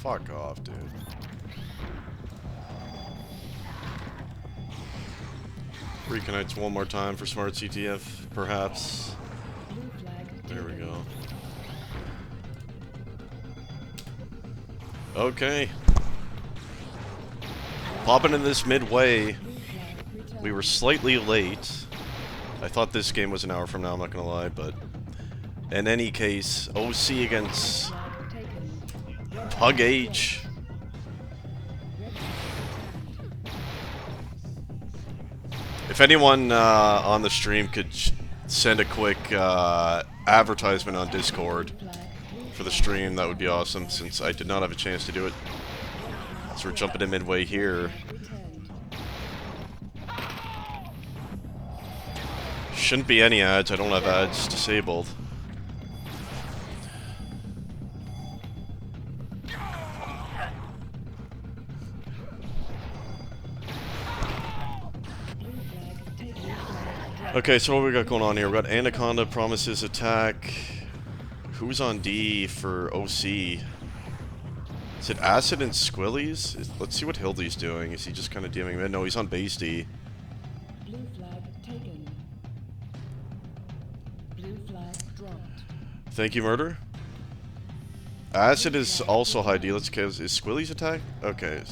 Fuck off, dude. Reconnect one more time for smart CTF, perhaps. There we go. Okay. Popping in this midway. We were slightly late. I thought this game was an hour from now, I'm not gonna lie, but... In any case, OC against... PUGH. If anyone on the stream could send a quick advertisement on Discord for the stream, that would be awesome, since I did not have a chance to do it. So we're jumping in midway here. Shouldn't be any ads, I don't have ads disabled. Okay, so what we got going on here? We got Anaconda promises attack. Who's on D for OC? Is it Acid and Squillies? Let's see what Hildy's doing. Is he just kind of DMing mid? No, he's on base D. Blue flag taken. Blue flag dropped. Thank you, Murder. Acid is also high D. Let's is Squilly's attack? Okay.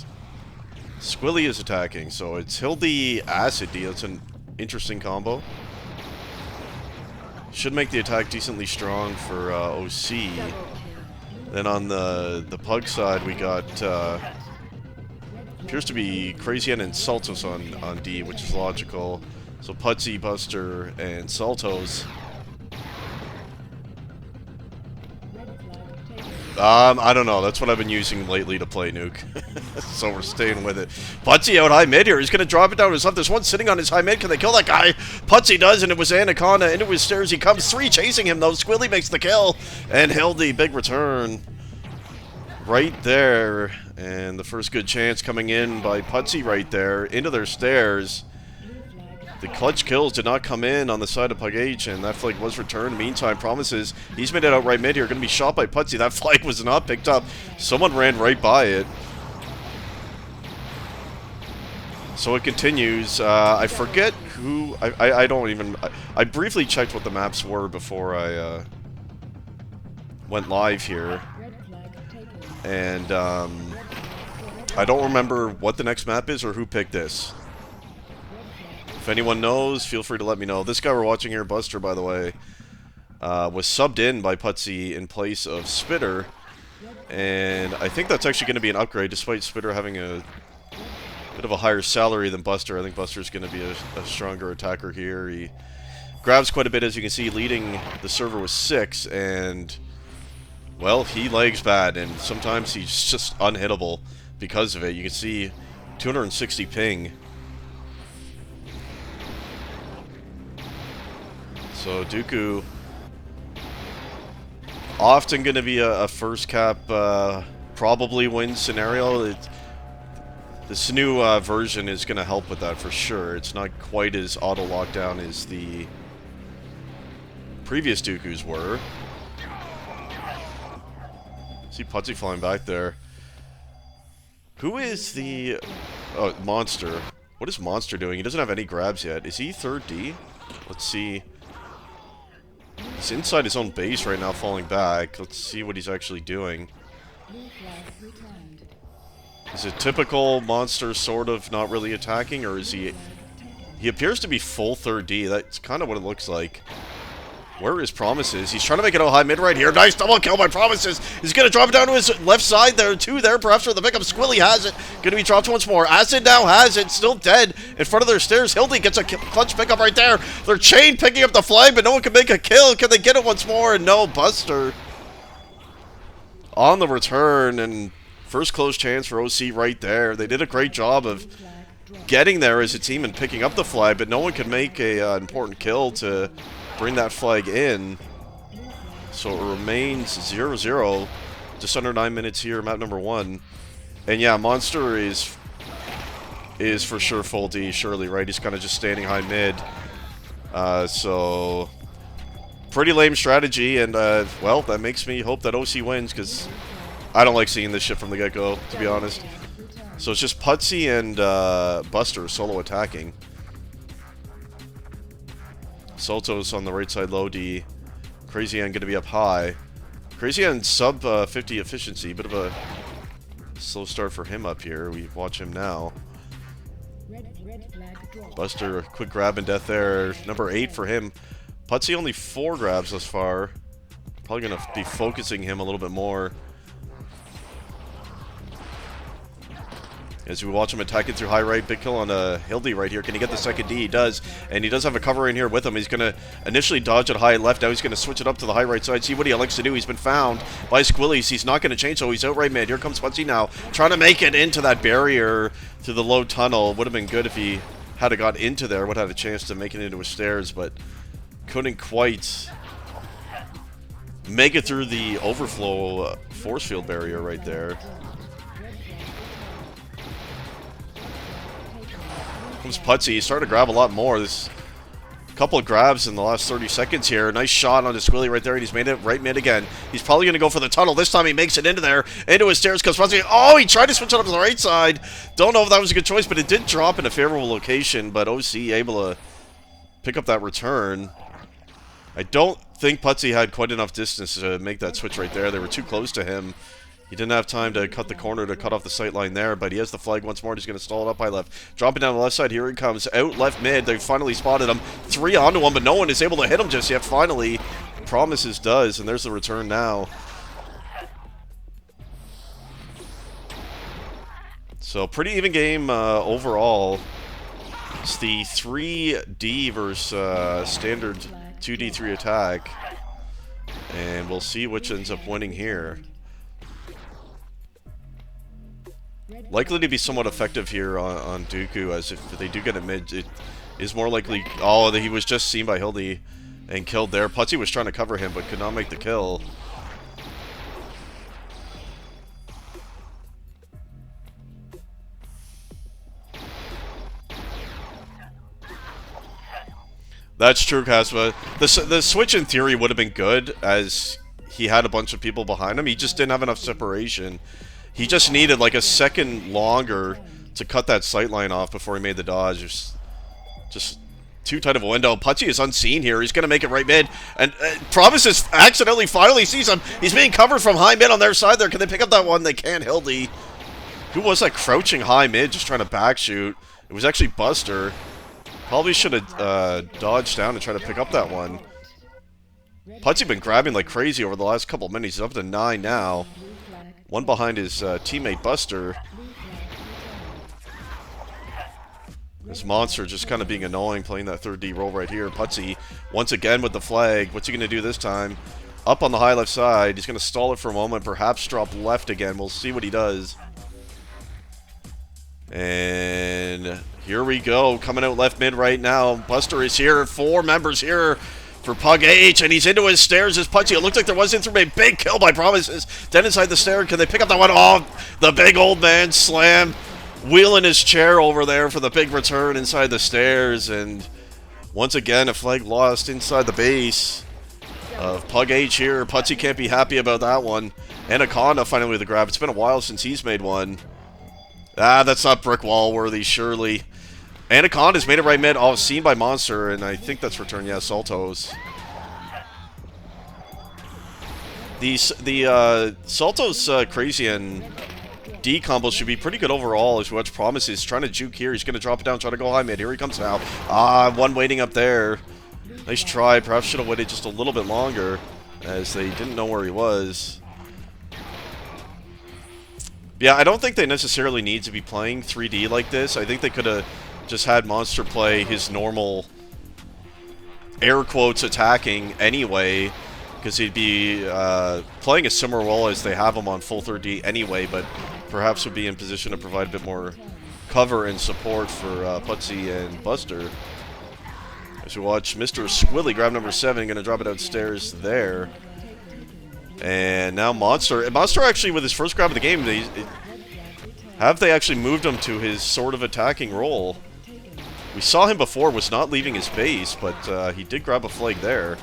Squilly is attacking, so it's Hildy Acid D. That's an interesting combo. Should make the attack decently strong for OC. Then on the PUGH side, we got appears to be Crazy N and Saltos on D, which is logical. So Putsy, Buster, and Saltos. I don't know. That's what I've been using lately to play Nuke. So we're staying with it. Putsy out high mid here. He's going to drop it down to his left. There's one sitting on his high mid. Can they kill that guy? Putsy does, and it was Anaconda. Into his stairs he comes. 3 chasing him, though. Squilly makes the kill. And Hildy, big return. Right there. And the first good chance coming in by Putsy right there. Into their stairs. The clutch kills did not come in on the side of PUGH, and that flag was returned. Meantime, promises he's made it out right mid here. Going to be shot by Putsy. That flag was not picked up. Someone ran right by it. So it continues. I forget who... I don't even... I briefly checked what the maps were before I went live here. And I don't remember what the next map is or who picked this. If anyone knows, feel free to let me know. This guy we're watching here, Buster, by the way, was subbed in by Putsy in place of Spitter. And I think that's actually going to be an upgrade, despite Spitter having a bit of a higher salary than Buster. I think Buster's going to be a stronger attacker here. He grabs quite a bit, as you can see, leading the server with 6. And, well, he lags bad. And sometimes he's just unhittable because of it. You can see 260 ping. So Dooku often going to be a first cap probably win scenario. This new version is going to help with that for sure. It's not quite as auto lockdown as the previous Dookus were. See Putsy flying back there. Who is the... Oh, Monster. What is Monster doing? He doesn't have any grabs yet. Is he 3rd D? Let's see. He's inside his own base right now, falling back. Let's see what he's actually doing. Is it typical Monster sort of not really attacking, or is he... He appears to be full 3rd D. That's kind of what it looks like. Where are his promises? He's trying to make it out high mid right here. Nice double kill by promises. He's going to drop it down to his left side there. 2 there, perhaps for the pickup. Squilly has it. Going to be dropped once more. Acid now has it. Still dead in front of their stairs. Hildy gets a clutch pickup right there. They're chain picking up the flag, but no one can make a kill. Can they get it once more? No, Buster on the return, and first close chance for OC right there. They did a great job of getting there as a team and picking up the flag, but no one could make a important kill to bring that flag in. So it remains 0-0. Just under 9 minutes here, map number 1. And yeah, Monster is for sure full D, surely, right? He's kind of just standing high mid. So pretty lame strategy, and well, that makes me hope that OC wins, because I don't like seeing this shit from the get-go, to be honest. So it's just Putsy and Buster solo attacking. Soltos on the right side, low D. Crazy Ann going to be up high. Crazy Ann sub 50 efficiency. Bit of a slow start for him up here. We watch him now. Buster, quick grab and death there. Number 8 for him. Putsy only 4 grabs thus far. Probably going to be focusing him a little bit more. As we watch him attacking through high right, big kill on Hildy right here. Can he get the second D? He does, and he does have a cover in here with him. He's going to initially dodge at high left. Now he's going to switch it up to the high right side. See what he likes to do. He's been found by Squillies. He's not going to change, so he's out right mid. Here comes Putsy now, trying to make it into that barrier through the low tunnel. Would have been good if he had got into there. Would have had a chance to make it into his stairs, but couldn't quite make it through the overflow force field barrier right there. Comes Putsy. He's starting to grab a lot more. This couple of grabs in the last 30 seconds here. Nice shot on his Squilly right there, and he's made it right mid again. He's probably going to go for the tunnel. This time he makes it into there. Into his stairs comes Putsy. Oh, he tried to switch it up to the right side. Don't know if that was a good choice, but it did drop in a favorable location. But OC able to pick up that return. I don't think Putsy had quite enough distance to make that switch right there. They were too close to him. He didn't have time to cut the corner to cut off the sight line there, but he has the flag once more. He's going to stall it up high left. Dropping down the left side. Here he comes. Out left mid. They finally spotted him. 3 onto him, but no one is able to hit him just yet. Finally, Promises does, and there's the return now. So, pretty even game overall. It's the 3D versus standard 2D3 attack. And we'll see which ends up winning here. Likely to be somewhat effective here on Dooku, as if they do get a mid, it is more likely... Oh, he was just seen by Hildy and killed there. Putsy was trying to cover him, but could not make the kill. That's true, Caspa. The switch in theory would have been good, as he had a bunch of people behind him. He just didn't have enough separation. He just needed like a second longer to cut that sight line off before he made the dodge. Just too tight of a window. Putsy is unseen here. He's going to make it right mid. And Promises accidentally finally sees him. He's being covered from high mid on their side there. Can they pick up that one? They can't. Hildy. Who was that crouching high mid just trying to back shoot? It was actually Buster. Probably should have dodged down and tried to pick up that one. Putsy been grabbing like crazy over the last couple of minutes. He's up to 9 now. One behind his teammate Buster. This monster just kind of being annoying, playing that 3D role right here. Putsy, once again with the flag. What's he going to do this time? Up on the high left side. He's going to stall it for a moment, perhaps drop left again. We'll see what he does. And here we go. Coming out left mid right now. Buster is here. 4 members here for PUGH, and he's into his stairs as Putsy. It looked like there was in through a big kill by Promises. Then inside the stair, can they pick up that one? Oh, the big old man slam, wheeling his chair over there for the big return inside the stairs, and once again a flag lost inside the base of PUGH here. Putsy can't be happy about that one. Anaconda finally with the grab. It's been a while since he's made one. Ah, that's not brick wall worthy, surely. Anaconda's made it right mid. Oh, seen by Monster, and I think that's return. Yeah, Saltos. The Saltos Crazy and D combo should be pretty good overall as we watch Promises. Trying to juke here. He's going to drop it down, try to go high mid. Here he comes now. Ah, one waiting up there. Nice try. Perhaps should have waited just a little bit longer, as they didn't know where he was. Yeah, I don't think they necessarily need to be playing 3D like this. I think they could have just had Monster play his normal, air quotes, attacking anyway, because he'd be playing a similar role as they have him on full 3D anyway, but perhaps would be in position to provide a bit more cover and support for Putsy and Buster. As we watch Mr. Squilly grab number 7, going to drop it downstairs there. And now Monster. Monster actually, with his first grab of the game, have they actually moved him to his sort of attacking role? We saw him before, was not leaving his base, but he did grab a flag there.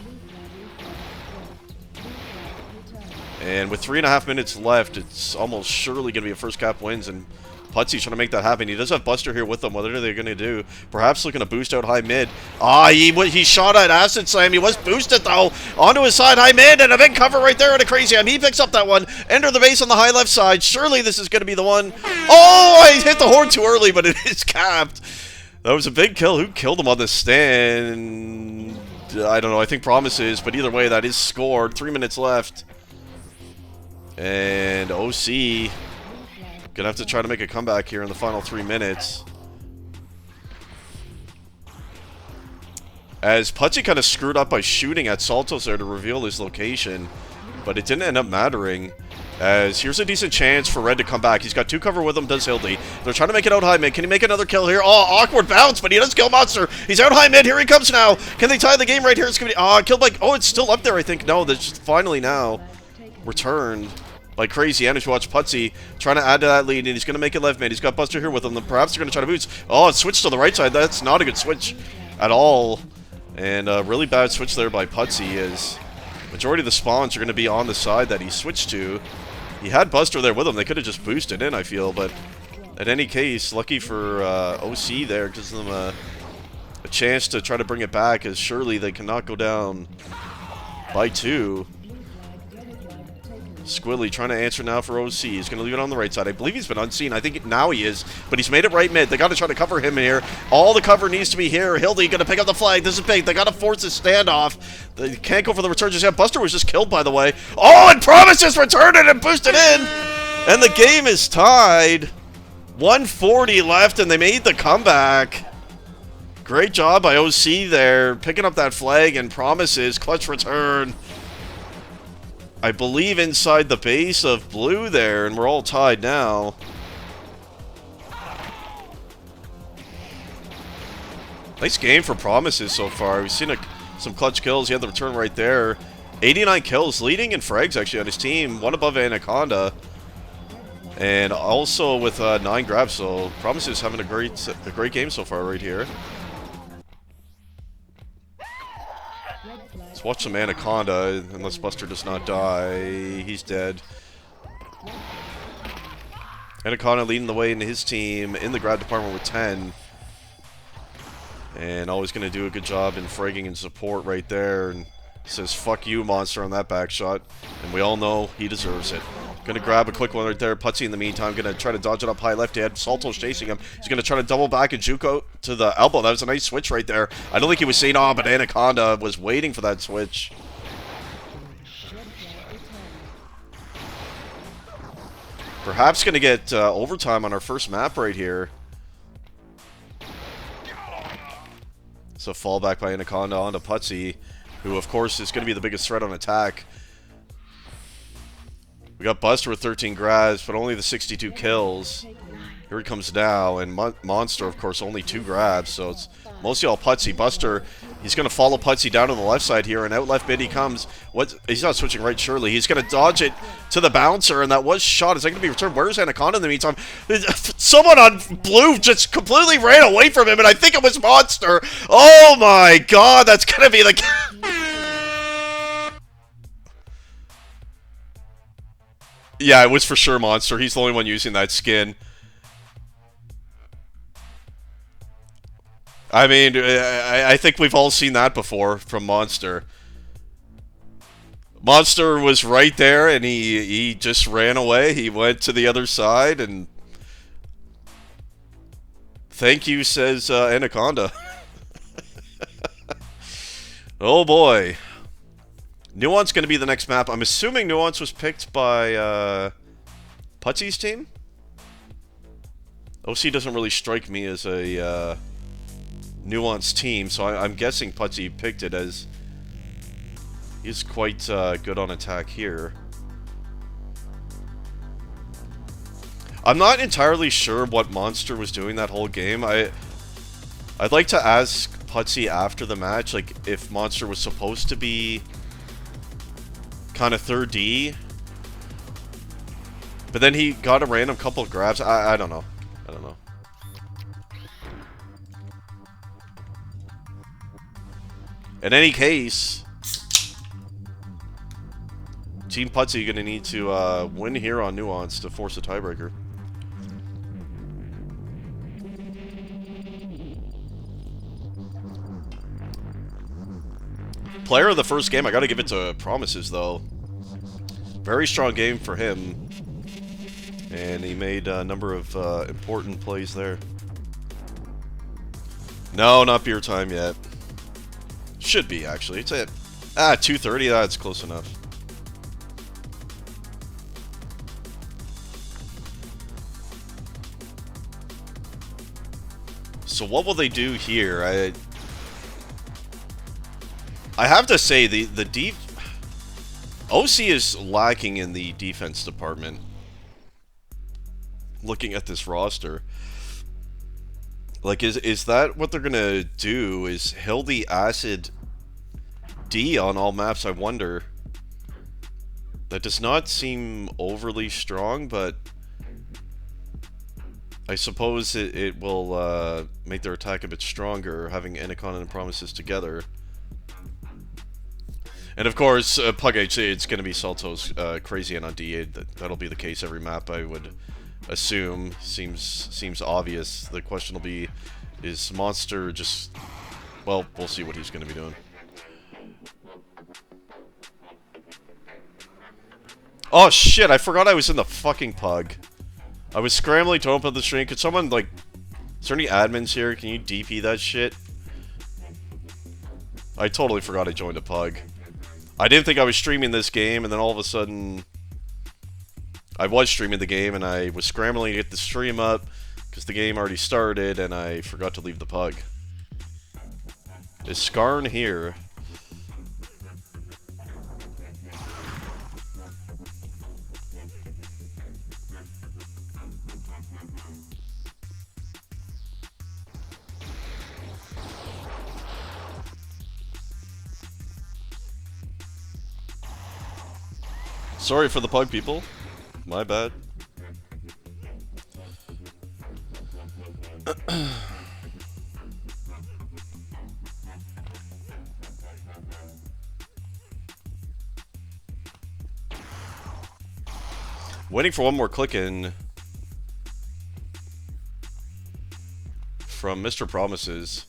And with 3.5 minutes left, it's almost surely going to be a first cap wins, and Putsy's trying to make that happen. He does have Buster here with him. What are they going to do? Perhaps looking to boost out high mid. Ah, he shot at Acid Slam. He was boosted, though. Onto his side, high mid, and a big cover right there, and a crazy M. He picks up that one. Enter the base on the high left side. Surely this is going to be the one. Oh, I hit the horn too early, but it is capped. That was a big kill. Who killed him on the stand? I don't know. I think Promises, but either way, that is scored. 3 minutes left. And OC gonna have to try to make a comeback here in the final 3 minutes. As Putsy kind of screwed up by shooting at Saltos there to reveal his location, but it didn't end up mattering. As here's a decent chance for Red to come back. He's got 2 cover with him, does Hildy. They're trying to make it out high mid. Can he make another kill here? Oh, awkward bounce, but he does kill Monster. He's out high mid. Here he comes now. Can they tie the game right here? It's gonna be killed by. Oh, it's still up there, I think. No, that's just finally now returned like crazy. And if you watch Putsy trying to add to that lead, and he's gonna make it left mid. He's got Buster here with him. Then perhaps they're gonna try to boost. Oh, it switched to the right side. That's not a good switch at all. And a really bad switch there by Putsy, as majority of the spawns are going to be on the side that he switched to. He had Buster there with him. They could have just boosted in, I feel. But in any case, lucky for OC there, gives them a chance to try to bring it back, as surely they cannot go down by 2. Squilly trying to answer now for OC. He's going to leave it on the right side. I believe he's been unseen. I think now he is, but he's made it right mid. They got to try to cover him here. All the cover needs to be here. Hildy going to pick up the flag. This is big. They got to force this standoff. They can't go for the return just yet. Buster was just killed, by the way. Oh, and Promises returned it and boosted in. And the game is tied. 140 left, and they made the comeback. Great job by OC there, picking up that flag, and Promises. Clutch return. I believe inside the base of blue there, and we're all tied now. Nice game for Promises so far. We've seen some clutch kills. He had the return right there. 89 kills, leading in frags actually on his team. 1 above Anaconda. And also with 9 grabs, so Promises having a great game so far right here. Let's watch some Anaconda, unless Buster does not die. He's dead. Anaconda leading the way in his team in the grab department with 10. And always going to do a good job in fragging and support right there. And says, fuck you, Monster, on that back shot. And we all know he deserves it. Going to grab a quick one right there. Putsy in the meantime. Going to try to dodge it up high left. He had Saltos chasing him. He's going to try to double back and juke out to the elbow. That was a nice switch right there. I don't think he was saying, oh, but Anaconda was waiting for that switch. Perhaps going to get overtime on our first map right here. So fallback by Anaconda onto Putsy, who of course is going to be the biggest threat on attack. We got Buster with 13 grabs, but only the 62 kills. Here he comes now, and Monster, of course, only 2 grabs, so it's mostly all Putsy. Buster, he's going to follow Putsy down to the left side here, and out left mid he comes. He's not switching right, surely. He's going to dodge it to the bouncer, and that was shot. Is that going to be returned? Where's Anaconda in the meantime? Someone on blue just completely ran away from him, and I think it was Monster. Oh my god, that's going to be like... Yeah, it was for sure Monster. He's the only one using that skin. I mean, I think we've all seen that before from Monster. Monster was right there, and he just ran away. He went to the other side, and... Thank you, says Anaconda. Oh boy. Nuance going to be the next map. I'm assuming Nuance was picked by Putsy's team? OC doesn't really strike me as a Nuance team, so I'm guessing Putsy picked it, as he's quite good on attack here. I'm not entirely sure what Monster was doing that whole game. I'd like to ask Putsy after the match, like, if Monster was supposed to be kind of 3rd D, but then he got a random couple of grabs. I don't know. I don't know. In any case, Team Putsy going to need to win here on Nuance to force a tiebreaker. Player of the first game, I got to give it to Promises, though. Very strong game for him. And he made a number of important plays there. No, not beer time yet. Should be, actually. It's at 2:30. That's close enough. So what will they do here? I have to say, the OC is lacking in the defense department. Looking at this roster. Like, is that what they're gonna do? Is Hildy Acid D on all maps? I wonder. That does not seem overly strong, but I suppose it will make their attack a bit stronger, having Anaconda and Promises together. And of course, PUGH, it's going to be Salto's Crazy and on D8. That'll be the case every map, I would assume. Seems obvious. The question will be, is Monster just... Well, we'll see what he's going to be doing. Oh shit, I forgot I was in the fucking PUG. I was scrambling to open up the stream. Could someone, like... Is there any admins here? Can you DP that shit? I totally forgot I joined a PUG. I didn't think I was streaming this game, and then all of a sudden... I was streaming the game, and I was scrambling to get the stream up, because the game already started, and I forgot to leave the PUG. Is Skarn here? Sorry for the PUG, people. My bad. Waiting for one more click-in from Mr. Promises.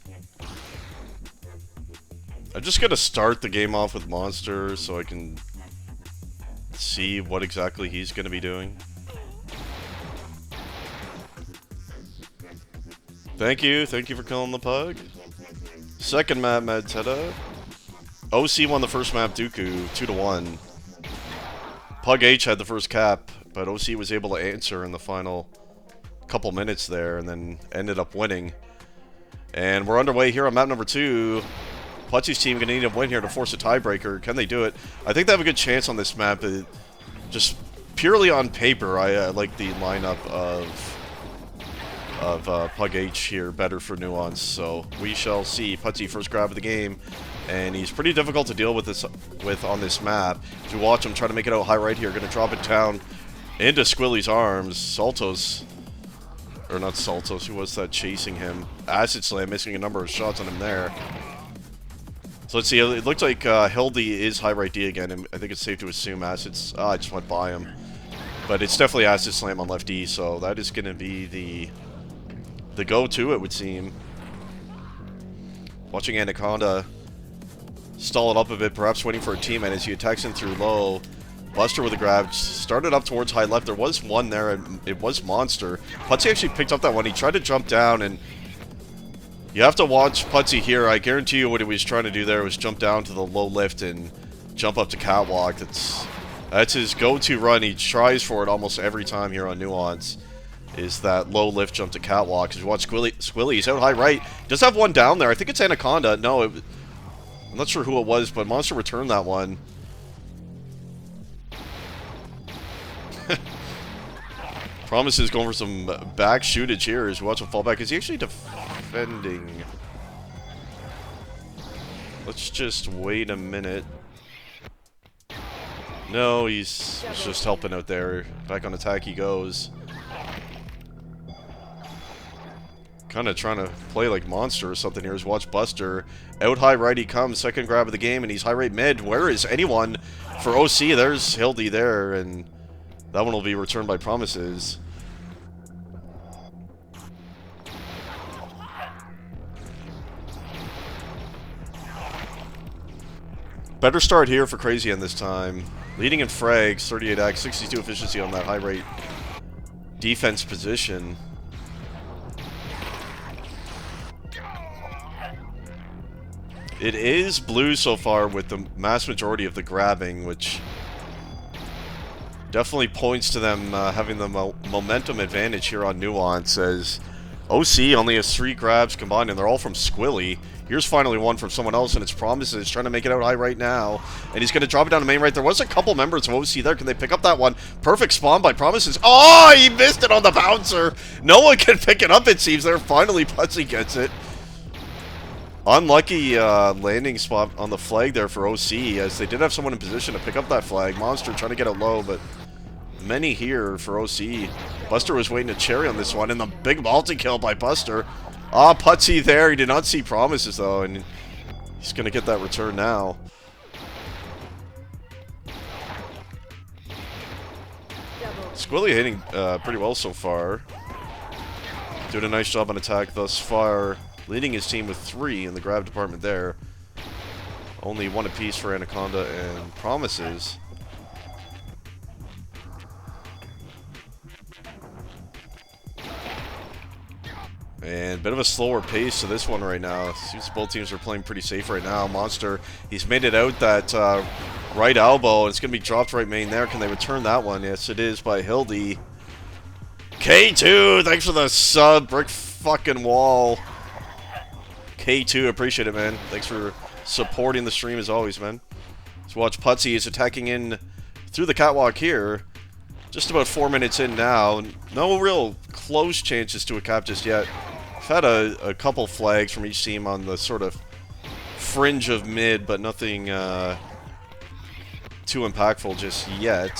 I'm just gonna start the game off with Monster so I can see what exactly he's going to be doing. Thank you for killing the PUG. Second map, Madteta. OC won the first map, Dooku, 2-1. PUGH had the first cap, but OC was able to answer in the final couple minutes there, and then ended up winning. And we're underway here on map number 2. Putsy's team going to need a win here to force a tiebreaker. Can they do it? I think they have a good chance on this map. Just purely on paper, I like the lineup of PUGH here better for Nuance. So we shall see. Putsy first grab of the game, and he's pretty difficult to deal with on this map. As you watch him try to make it out high right here, going to drop it down into Squilly's arms. Saltos, or not Saltos, who was that chasing him? Acid Slam, missing a number of shots on him there. So let's see, it looks like Hildy is high right D again, and I think it's safe to assume Acid's... I just went by him. But it's definitely Acid Slam on left D, so that is going to be the go-to, it would seem. Watching Anaconda stall it up a bit, perhaps waiting for a teammate as he attacks in through low. Buster with a grab, started up towards high left. There was one there, and it was Monster. Putsy actually picked up that one. He tried to jump down, and... You have to watch Putsy here. I guarantee you what he was trying to do there was jump down to the low lift and jump up to catwalk. That's his go-to run. He tries for it almost every time here on Nuance. Is that low lift jump to catwalk. As you watch Squilly, he's out high right. Does have one down there. I think it's Anaconda. No, I'm not sure who it was, but Monster returned that one. Promises going for some back shootage here as you watch him fall back. Is he actually defending? Let's just wait a minute. No, he's just helping out there. Back on attack he goes. Kind of trying to play like Monster or something here. As watch Buster. Out high right he comes. Second grab of the game, and he's high right mid. Where is anyone? for OC, there's Hildy there, and that one will be returned by Promises. Better start here for Crazy End this time. Leading in frags, 38x, 62 efficiency on that high rate defense position. It is blue so far with the mass majority of the grabbing, which definitely points to them having the momentum advantage here on Nuance, as OC only has 3 grabs combined, and they're all from Squilly. Here's finally one from someone else, and it's Promises trying to make it out high right now. And he's going to drop it down to main right. There was a couple members of OC there. Can they pick up that one? Perfect spawn by Promises. Oh, he missed it on the bouncer. No one can pick it up, it seems. There, finally, Putsy gets it. Unlucky landing spot on the flag there for OC, as they did have someone in position to pick up that flag. Monster trying to get it low, but many here for OC. Buster was waiting a cherry on this one, and the big multi-kill by Buster. Ah, Putsy there. He did not see Promises, though, and he's going to get that return now. Squilly hitting pretty well so far. Doing a nice job on attack thus far. Leading his team with 3 in the grab department there. Only 1 apiece for Anaconda and Promises. And a bit of a slower pace to this one right now. Seems both teams are playing pretty safe right now. Monster, he's made it out that right elbow, and it's going to be dropped right main there. Can they return that one? Yes, it is by Hildy. K2, thanks for the sub. Brick fucking wall. K2, appreciate it, man. Thanks for supporting the stream as always, man. Let's watch Putsy is attacking in through the catwalk here. Just about 4 minutes in now. No real close chances to a cap just yet. I've had a couple flags from each team on the sort of fringe of mid, but nothing too impactful just yet.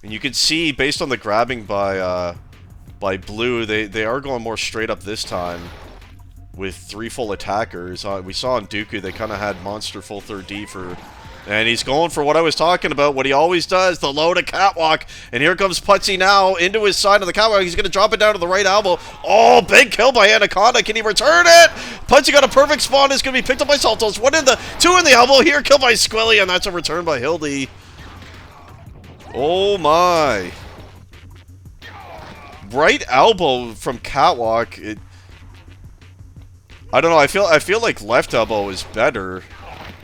And you can see, based on the grabbing by Blue, they are going more straight up this time with 3 full attackers. We saw on Dooku they kind of had Monster full 3rd D for... And he's going for what I was talking about, what he always does, the low to catwalk. And here comes Putsy now into his side of the catwalk. He's going to drop it down to the right elbow. Oh, big kill by Anaconda. Can he return it? Putsy got a perfect spawn. It's going to be picked up by Saltos. 2 in the elbow here. Kill by Squilly, and that's a return by Hildy. Oh, my. Right elbow from catwalk. I don't know. I feel like left elbow is better.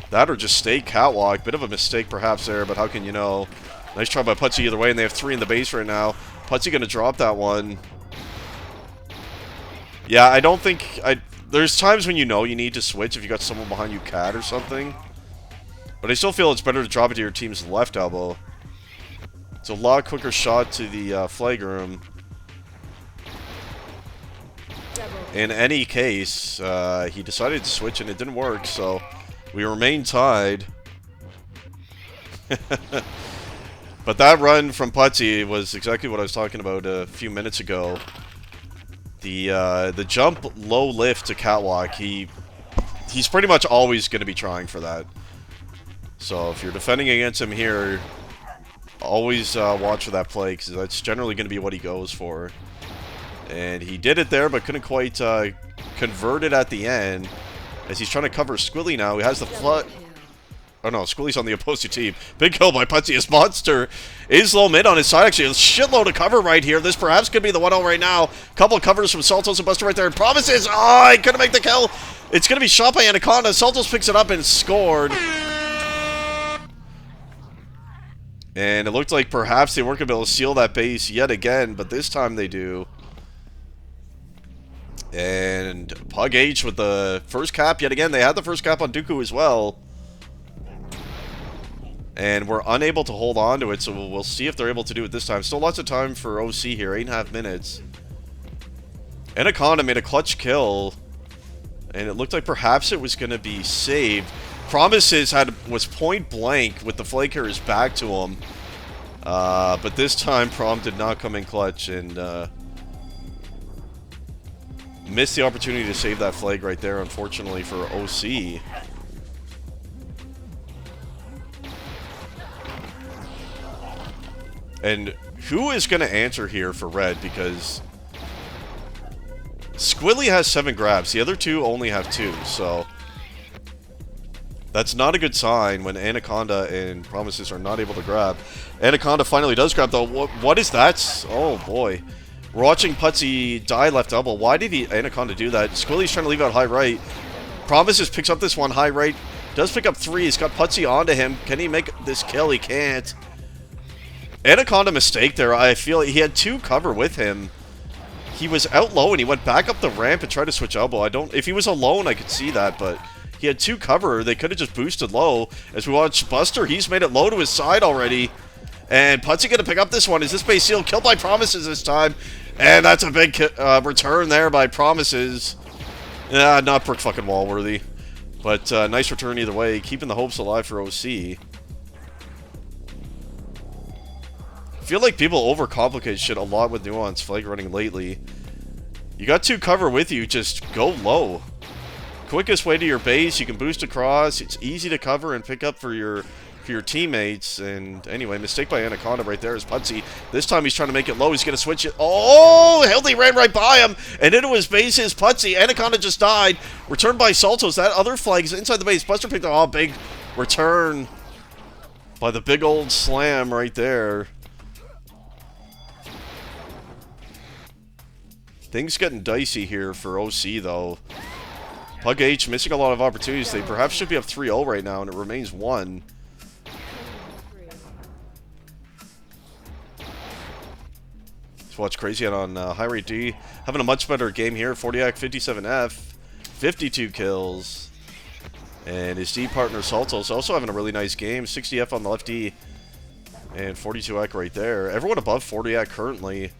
That or just stay catwalk. Bit of a mistake perhaps there, but how can you know? Nice try by Putsy either way, and they have 3 in the base right now. Putsy going to drop that one. Yeah, I don't think... There's times when you know you need to switch if you got someone behind you cat or something. But I still feel it's better to drop it to your team's left elbow. It's a lot quicker shot to the flag room. In any case, he decided to switch and it didn't work, so... We remain tied. But that run from Putsy was exactly what I was talking about a few minutes ago. The jump low lift to catwalk, he's pretty much always going to be trying for that. So if you're defending against him here, always watch for that play, because that's generally going to be what he goes for. And he did it there, but couldn't quite convert it at the end. As he's trying to cover Squilly now, he has the flood. Oh no, Squilly's on the opposing team. Big kill by Putsy as Monster is low mid on his side. Actually, a shitload of cover right here. This perhaps could be the 1-0 right now. Couple of covers from Saltos and Buster right there. Promises. Oh, he couldn't make the kill. It's going to be shot by Anaconda. Saltos picks it up and scored. And it looked like perhaps they weren't going to be able to seal that base yet again, but this time they do. And PUGH with the first cap yet again. They had the first cap on Dooku as well. And we're unable to hold on to it, so we'll see if they're able to do it this time. Still lots of time for OC here, 8.5 minutes. Anaconda made a clutch kill. And it looked like perhaps it was going to be saved. Promises was point blank with the flag carrier's back to him. But this time Prom did not come in clutch and... missed the opportunity to save that flag right there, unfortunately, for OC. And who is going to answer here for red? Because Squilly has 7 grabs. The other 2 only have 2, so that's not a good sign when Anaconda and Promises are not able to grab. Anaconda finally does grab, though. What is that? Oh, boy. We're watching Putsy die left elbow. Why did Anaconda do that? Squilly's trying to leave out high right. Promises picks up this one high right. Does pick up 3. He's got Putsy onto him. Can he make this kill? He can't. Anaconda mistake there. I feel he had 2 cover with him. He was out low and he went back up the ramp and tried to switch elbow. If he was alone, I could see that, but he had 2 cover. They could have just boosted low. As we watch Buster, he's made it low to his side already. And Putsy going to pick up this one. Is this base seal? Killed by Promises this time. And that's a big return there by Promises. Not brick fucking wall worthy. But nice return either way. Keeping the hopes alive for OC. I feel like people overcomplicate shit a lot with nuance flag running lately. You got 2 cover with you, just go low. Quickest way to your base, you can boost across, it's easy to cover and pick up for your teammates. And anyway, mistake by Anaconda right there is Putsy. This time he's trying to make it low, he's going to switch it. Oh, Hildy ran right by him and into his base is Putsy. Anaconda just died. Returned by Saltos. That other flag is inside the base. Buster picked up, oh, big return by the big old slam right there. Things getting dicey here for OC, though. PUGH missing a lot of opportunities. They perhaps should be up 3-0 right now, and it remains 1. Let's watch Crazy on High Rate D. Having a much better game here. 40-act 57F. 52 kills. And his D partner, Saltos, also having a really nice game. 60F on the left D. And 42-act right there. Everyone above 40-act currently.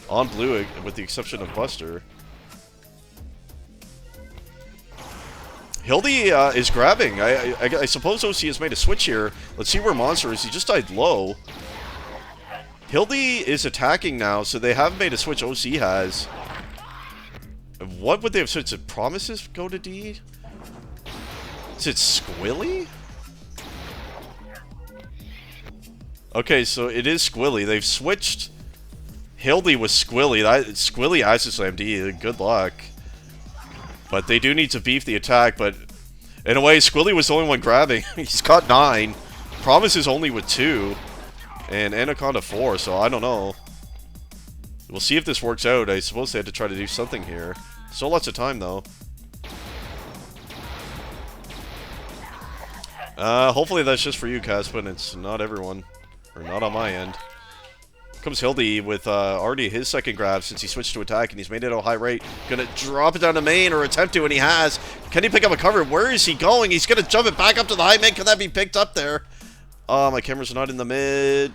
On blue, with the exception of Buster. Hildy is grabbing. I suppose OC has made a switch here. Let's see where Monster is. He just died low. Hildy is attacking now, so they have made a switch. OC has. What would they have switched? Did Promises go to D? Is it Squilly? Okay, so it is Squilly. They've switched Hildy with Squilly. Squilly has to slam D. Good luck. But they do need to beef the attack. But in a way, Squilly was the only one grabbing. He's got 9. Promises only with 2. And Anaconda 4. So I don't know. We'll see if this works out. I suppose they had to try to do something here. Still lots of time, though. Hopefully that's just for you, Caspin. It's not everyone. Or not on my end. Comes Hildy with already his second grab since he switched to attack, and he's made it a high rate. Gonna drop it down to main, or attempt to, and he has. Can he pick up a cover? Where is he going? He's gonna jump it back up to the high mid. Can that be picked up there? Oh, my camera's not in the mid.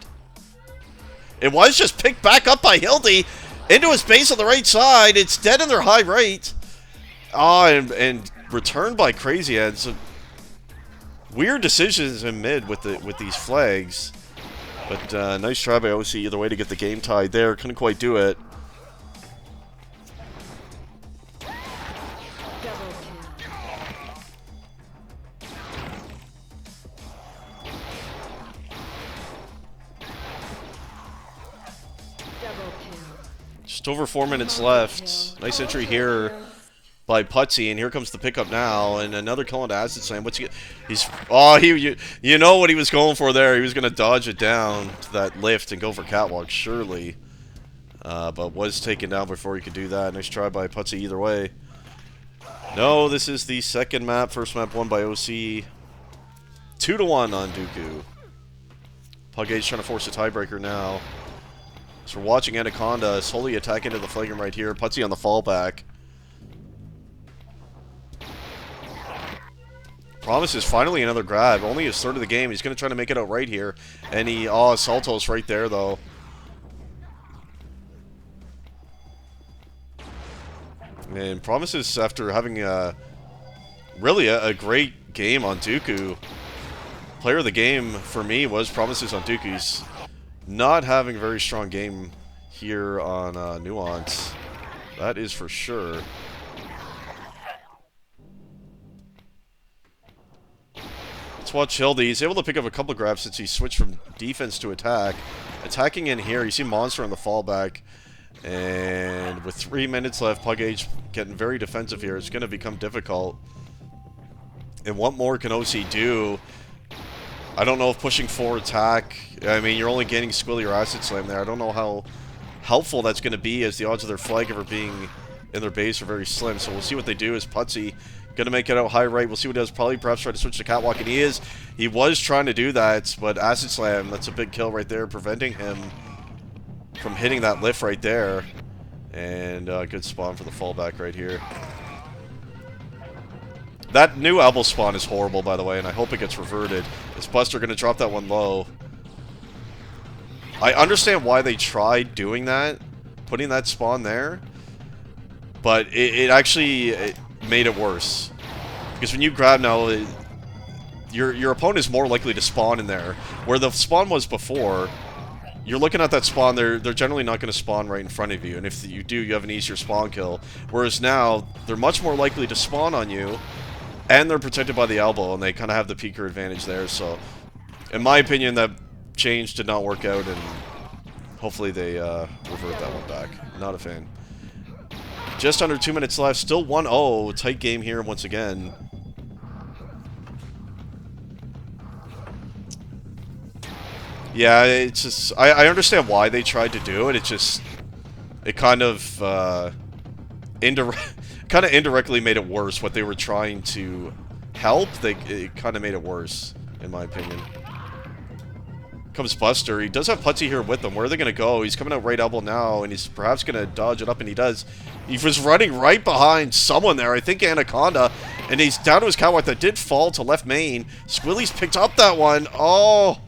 It was just picked back up by Hildy into his base on the right side. It's dead in their high right. Oh, and returned by Crazy Head. So weird decisions in mid with these flags. But nice try by OC either way to get the game tied there. Couldn't quite do it. Just over 4 minutes left. Nice entry here by Putsy, and here comes the pickup now, and another kill into Acid Slam. What's you know what he was going for there. He was going to dodge it down to that lift and go for catwalk, surely. But was taken down before he could do that. Nice try by Putsy either way. No, this is the second map. First map won by OC. 2-1 on Dooku. PUGH trying to force a tiebreaker now. So we're watching Anaconda slowly attack into the flagrant right here. Putsy on the fallback. Promises finally another grab. Only his third of the game. He's going to try to make it out right here. And he... Oh, Saltos right there, though. And Promises, after having really a great game on Dooku. Player of the game, for me, was Promises on Dooku. He's not having a very strong game here on Nuance. That is for sure. Let's watch Hildy. He's able to pick up a couple of grabs since he switched from defense to attack. attacking in here. You see Monster on the fallback. And with 3 minutes left, PUGH getting very defensive here. It's going to become difficult. And what more can OC do? I don't know if pushing 4 attack... I mean, you're only gaining Squilly or Acid Slam there. I don't know how helpful that's going to be, as the odds of their flag ever being in their base are very slim. So we'll see what they do. Is Putsy going to make it out high right? We'll see what he does. Probably perhaps try to switch to Catwalk, and he is. He was trying to do that, but Acid Slam, that's a big kill right there, preventing him from hitting that lift right there. And good spawn for the fallback right here. That new elbow spawn is horrible, by the way, and I hope it gets reverted. Is Buster going to drop that one low? I understand why they tried doing that, putting that spawn there, but it actually made it worse. Because when you grab now, your opponent is more likely to spawn in there. Where the spawn was before, you're looking at that spawn, they're generally not going to spawn right in front of you, and if you do, you have an easier spawn kill. Whereas now, they're much more likely to spawn on you, and they're protected by the elbow, and they kind of have the peeker advantage there. So, in my opinion, that change did not work out, and hopefully they revert that one back. Not a fan. Just under 2 minutes left. Still 1-0. Tight game here once again. Yeah, it's just... I understand why they tried to do it. It's just... It kind of... indirectly made it worse. What they were trying to help, it kind of made it worse, in my opinion. Comes Buster. He does have Putty here with him. Where are they going to go? He's coming out right elbow now, and he's perhaps going to dodge it up, and he does. He was running right behind someone there, I think Anaconda, and he's down to his catwalk that did fall to left main. Squilly's picked up that one. Oh!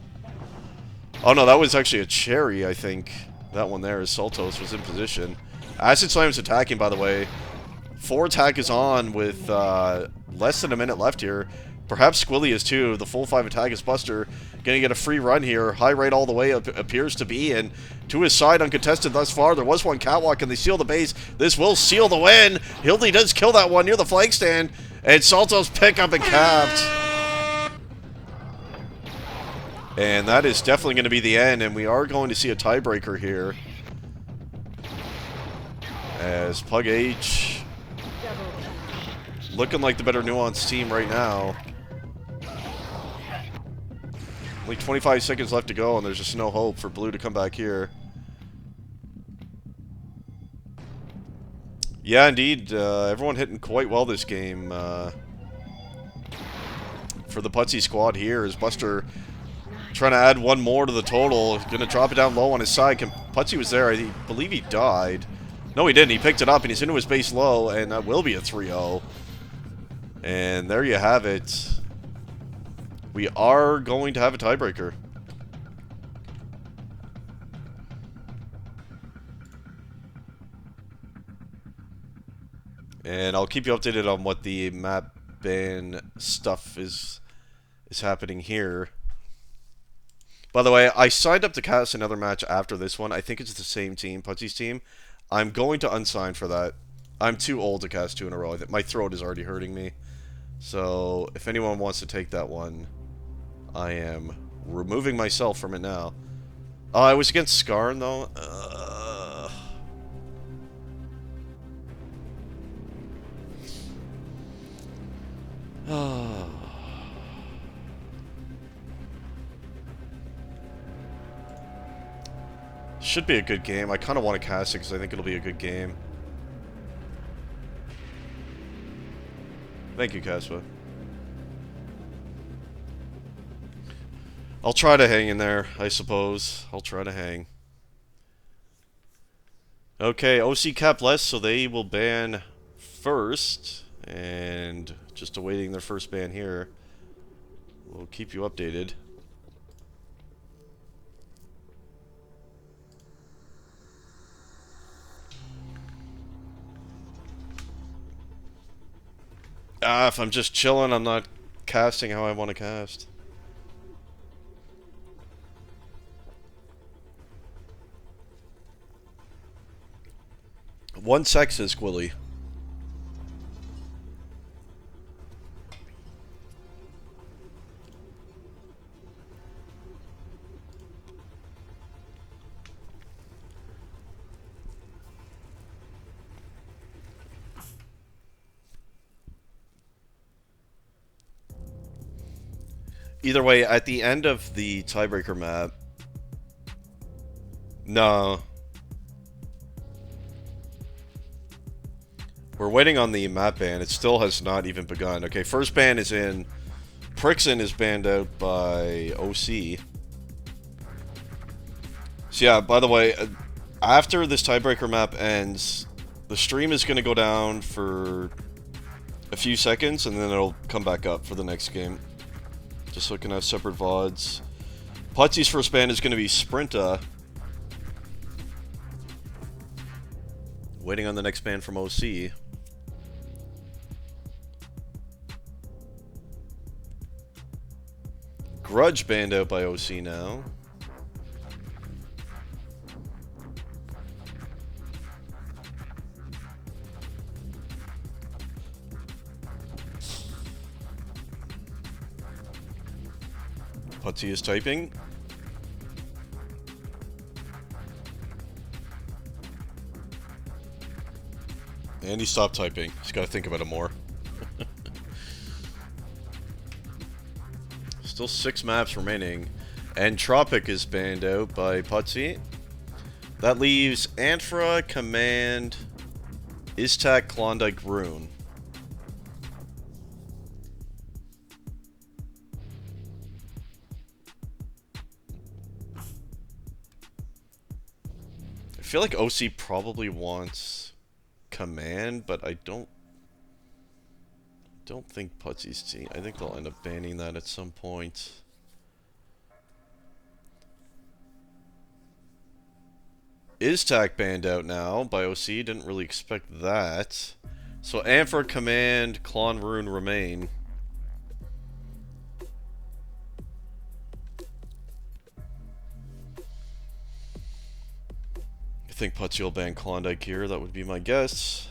Oh no, that was actually a cherry, I think. That one there, as Saltos was in position. Acid Slam's attacking, by the way. 4 attack is on with less than a minute left here. Perhaps Squilly is too. The full 5 attack is Buster. Gonna get a free run here. High right all the way appears to be. And to his side, uncontested thus far. There was one catwalk, and they seal the base. This will seal the win. Hildy does kill that one near the flag stand. And Saltos pick up and capped. And that is definitely going to be the end. And we are going to see a tiebreaker here. As PUGH looking like the better nuanced team right now. Only 25 seconds left to go, and there's just no hope for Blue to come back here. Yeah, indeed. Everyone hitting quite well this game. For the Putsy squad here, is Buster trying to add one more to the total. Going to drop it down low on his side. Putsy was there. I believe he died. No, he didn't. He picked it up, and he's into his base low, and that will be a 3-0. And there you have it. We are going to have a tiebreaker. And I'll keep you updated on what the map ban stuff is happening here. By the way, I signed up to cast another match after this one. I think it's the same team, Putsy's team. I'm going to unsign for that. I'm too old to cast 2 in a row. My throat is already hurting me. So, if anyone wants to take that one, I am removing myself from it now. I was against Skarn, though. Should be a good game. I kind of want to cast it because I think it'll be a good game. Thank you, Caspa. I'll try to hang in there, I suppose. I'll try to hang. Okay, OC cap less, so they will ban first. And just awaiting their first ban here. We'll keep you updated. If I'm just chilling, I'm not casting how I want to cast. One sec, says Squilly. Either way, at the end of the tiebreaker map... No. We're waiting on the map ban. It still has not even begun. Okay, first ban is in. Prixon is banned out by OC. So yeah, by the way, after this tiebreaker map ends, the stream is going to go down for a few seconds, and then it'll come back up for the next game. Just looking at separate VODs. Putsy's first ban is going to be Sprinta. Waiting on the next ban from OC. Grudge banned out by OC now. Putsy is typing. And he stopped typing. He's got to think about it more. Still 6 maps remaining. And Tropic is banned out by Putsy. That leaves Anfra, Command, Iztac, Klondike, Rune. I feel like OC probably wants Command, but I don't think Putsy's team. I think they'll end up banning that at some point. Iztac banned out now by OC. Didn't really expect that. So Anfra, Command, Klon, Rune remain. I think Putsy will ban Klondike here. That would be my guess.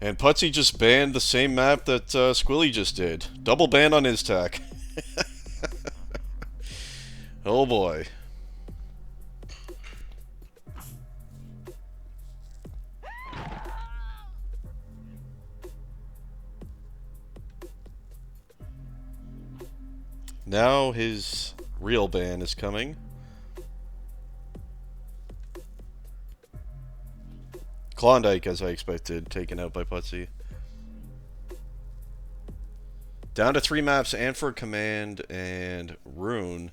And Putsy just banned the same map that Squilly just did. Double ban on Iztac. Oh boy. Now his real ban is coming. Klondike, as I expected, taken out by Putsy. Down to 3 maps, Anfra, Command, and Rune.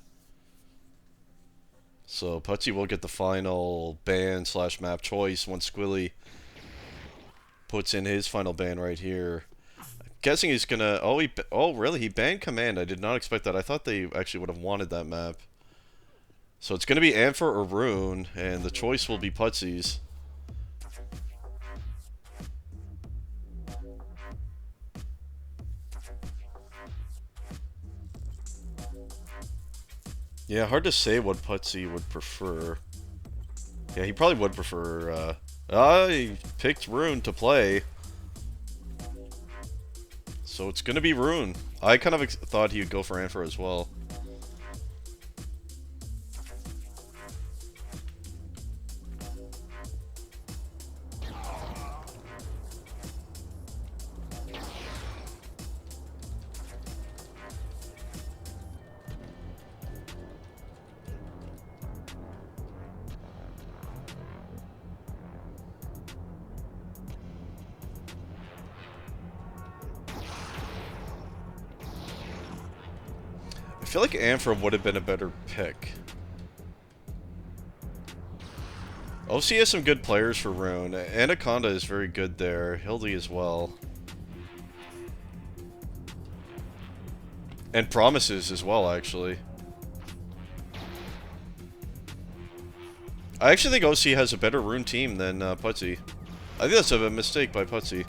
So Putsy will get the final ban / map choice once Squilly puts in his final ban right here. I'm guessing he's gonna... Oh, really? He banned Command. I did not expect that. I thought they actually would have wanted that map. So it's gonna be Anfra or Rune, and the choice will be Putsy's. Yeah, hard to say what Putsy would prefer. Yeah, he probably would prefer, he picked Rune to play. So it's gonna be Rune. I kind of thought he would go for Anfra as well. I feel like Anfra would have been a better pick. OC has some good players for Rune. Anaconda is very good there. Hildy as well. And Promises as well, actually. I actually think OC has a better Rune team than Putsy. I think that's a mistake by Putsy.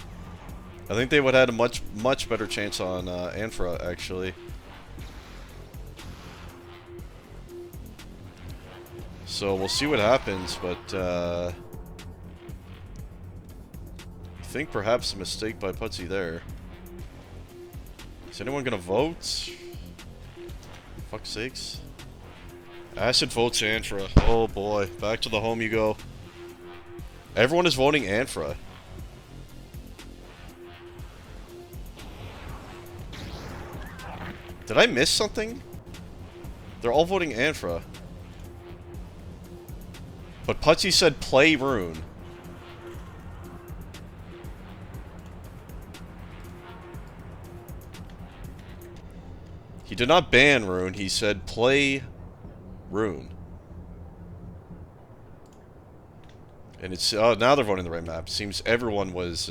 I think they would have had a much better chance on Anfra, actually. So we'll see what happens, but I think perhaps a mistake by Putsy there. Is anyone gonna vote? Fuck's sakes. Acid votes Anfra. Oh boy, back to the home you go. Everyone is voting Anfra. Did I miss something? They're all voting Anfra. But Putsy said play Rune. He did not ban Rune, he said play Rune. And it's, oh, now they're voting the right map. Seems everyone was,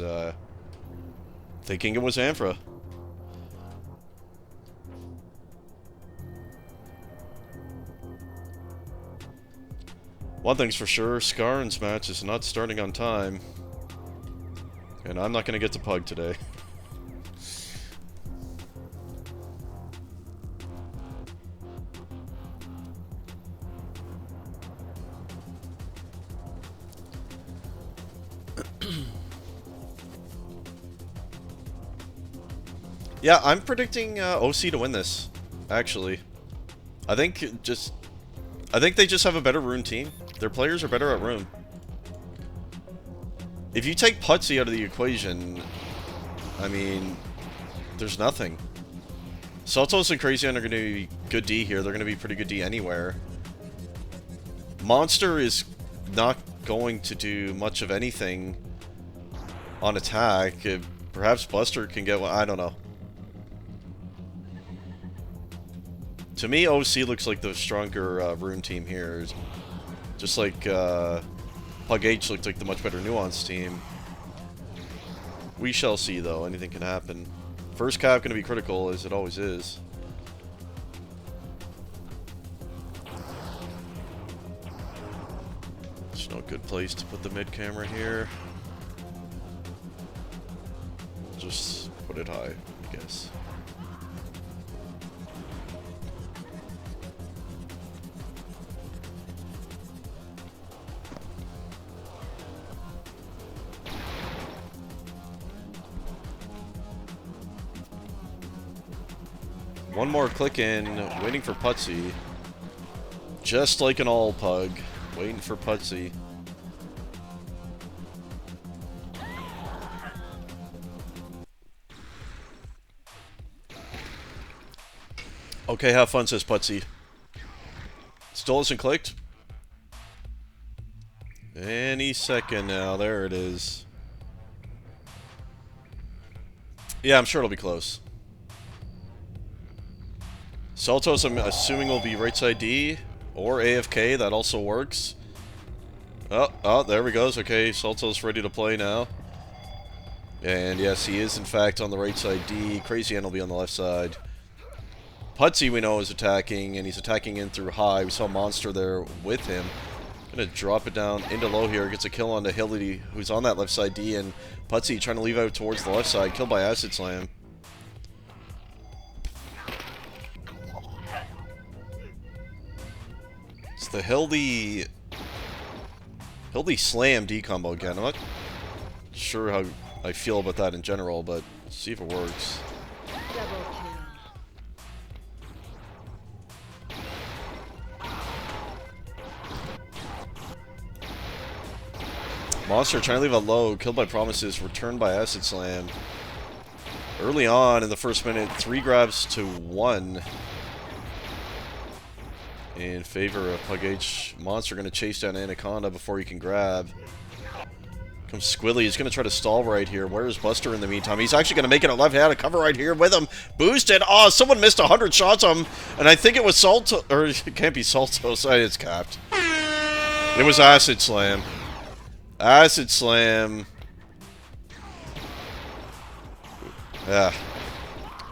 thinking it was Anfra. One thing's for sure, Skarn's match is not starting on time. And I'm not gonna get to PUGH today. Yeah, I'm predicting OC to win this, actually. I think they just have a better Rune team. Their players are better at Rune. If you take Putsy out of the equation, I mean, there's nothing. Saltos and Crazy are going to be good D here. They're going to be pretty good D anywhere. Monster is not going to do much of anything on attack. Perhaps Buster can get one. I don't know. To me, OC looks like the stronger Rune team here. Just like PUGH looked like the much better Nuance team. We shall see, though. Anything can happen. First cap going to be critical, as it always is. There's no good place to put the mid camera here. Just put it high, I guess. One more click in, waiting for Putsy. Just like an all PUGH, waiting for Putsy. Okay, have fun, says Putsy. Still hasn't clicked? Any second now, there it is. Yeah, I'm sure it'll be close. Saltos, I'm assuming, will be right side D or AFK. That also works. Oh, there we go. Okay, Saltos ready to play now. And yes, he is in fact on the right side D. Crazy Ann will be on the left side. Putsy, we know, is attacking, and he's attacking in through high. We saw Monster there with him. Gonna drop it down into low here. Gets a kill on the Hilly, who's on that left side D, and Putsy trying to leave out towards the left side. Killed by Acid Slam. It's the Hildy Slam D combo again. I'm not sure how I feel about that in general, but let's see if it works. Monster trying to leave a low, killed by Promises, returned by Acid Slam. Early on in the first minute, 3 grabs to 1 in favor of PUGH. Monster going to chase down Anaconda before he can grab. Comes Squilly. He's going to try to stall right here. Where's Buster in the meantime? He's actually going to make it a left-handed cover right here with him. Boosted. Oh, someone missed 100 shots on him. And I think it was Salto. Or it can't be Saltos. It's capped. It was Acid Slam. Acid Slam. Yeah.